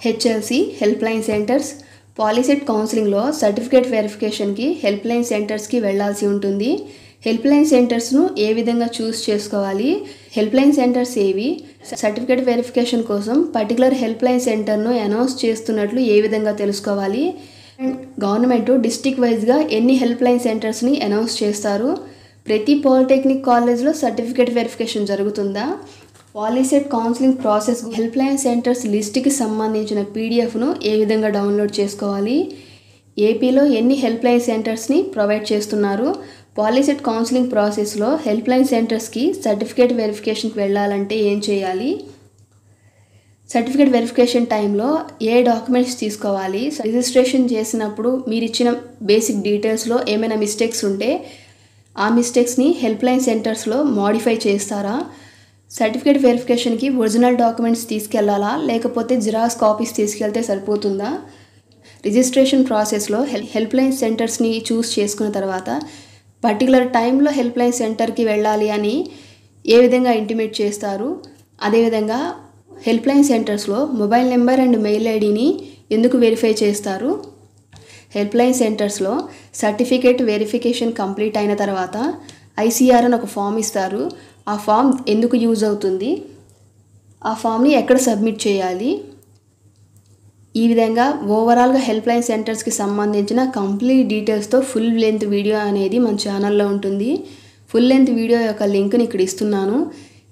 HLC help line centres. POLYCET కౌన్సిలింగ్లో certificate వెరిఫికేషన్కి help line సెంటర్స్కి వెళ్లాల్సి ఉంటుంది. హెల్ప్ లైన్ సెంటర్స్ను ఏ విధంగా చూస్ చేసుకోవాలి, హెల్ప్ లైన్ సెంటర్స్ ఏవి, సర్టిఫికేట్ వెరిఫికేషన్ కోసం పర్టికులర్ హెల్ప్ లైన్ సెంటర్ను అనౌన్స్ చేస్తున్నట్లు ఏ విధంగా తెలుసుకోవాలి, అండ్ గవర్నమెంట్ డిస్ట్రిక్ట్ వైజ్గా ఎన్ని హెల్ప్ లైన్ సెంటర్స్ని అనౌన్స్ చేస్తారు, ప్రతి పాలిటెక్నిక్ కాలేజ్లో సర్టిఫికేట్ వెరిఫికేషన్ జరుగుతుందా, Polycet counselling process help line centres లిస్ట్కి సంబంధించిన పీడిఎఫ్ను ఏ విధంగా డౌన్లోడ్ చేసుకోవాలి, ఏపీలో ఎన్ని హెల్ప్ లైన్ సెంటర్స్ని ప్రొవైడ్ చేస్తున్నారు, పాలిసెట్ కౌన్సిలింగ్ ప్రాసెస్లో హెల్ప్ లైన్ సెంటర్స్కి సర్టిఫికేట్ వెరిఫికేషన్కి వెళ్ళాలంటే ఏం చేయాలి, సర్టిఫికేట్ వెరిఫికేషన్ టైంలో ఏ డాక్యుమెంట్స్ తీసుకోవాలి, రిజిస్ట్రేషన్ చేసినప్పుడు మీరు ఇచ్చిన బేసిక్ డీటెయిల్స్లో ఏమైనా మిస్టేక్స్ ఉంటే ఆ మిస్టేక్స్ని హెల్ప్ లైన్ సెంటర్స్లో మోడిఫై చేస్తారా, సర్టిఫికేట్ వెరిఫికేషన్కి ఒరిజినల్ డాక్యుమెంట్స్ తీసుకెళ్లాలా లేకపోతే జిరాక్స్ కాపీస్ తీసుకెళ్తే సరిపోతుందా, రిజిస్ట్రేషన్ ప్రాసెస్లో హెల్ప్ లైన్ సెంటర్స్ని చూస్ చేసుకున్న తర్వాత పర్టికులర్ టైంలో హెల్ప్ లైన్ సెంటర్కి వెళ్ళాలి అని ఏ విధంగా ఇంటిమేట్ చేస్తారు, అదేవిధంగా హెల్ప్ లైన్ సెంటర్స్లో మొబైల్ నెంబర్ అండ్ మెయిల్ ఐడిని ఎందుకు వెరిఫై చేస్తారు, హెల్ప్ లైన్ సెంటర్స్లో సర్టిఫికేట్ వెరిఫికేషన్ కంప్లీట్ అయిన తర్వాత ఐసీఆర్ అని ఒక ఫామ్ ఇస్తారు, ఆ ఫామ్ ఎందుకు యూజ్ అవుతుంది, ఆ ఫామ్ని ఎక్కడ సబ్మిట్ చేయాలి, ఈ విధంగా ఓవరాల్గా హెల్ప్ లైన్ సెంటర్స్కి సంబంధించిన కంప్లీట్ డీటెయిల్స్తో ఫుల్ లెంత్ వీడియో అనేది మన ఛానల్లో ఉంటుంది. ఫుల్ లెంత్ వీడియో యొక్క లింక్ని ఇక్కడ ఇస్తున్నాను.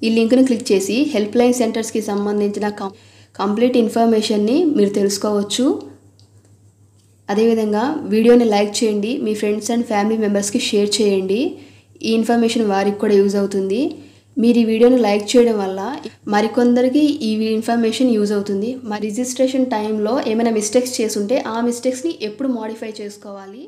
ఈ లింక్ని క్లిక్ చేసి హెల్ప్ లైన్ సెంటర్స్కి సంబంధించిన కంప్లీట్ ఇన్ఫర్మేషన్ని మీరు తెలుసుకోవచ్చు. అదేవిధంగా వీడియోని లైక్ చేయండి, మీ ఫ్రెండ్స్ అండ్ ఫ్యామిలీ మెంబర్స్కి షేర్ చేయండి. ఈ ఇన్ఫర్మేషన్ వారికి కూడా యూజ్ అవుతుంది. మీరు ఈ వీడియోని లైక్ చేయడం వల్ల మరికొందరికి ఈ ఇన్ఫర్మేషన్ యూజ్ అవుతుంది. మా రిజిస్ట్రేషన్ టైంలో ఏమైనా మిస్టేక్స్ చేసుంటే ఆ మిస్టేక్స్ని ఎప్పుడు మోడిఫై చేసుకోవాలి,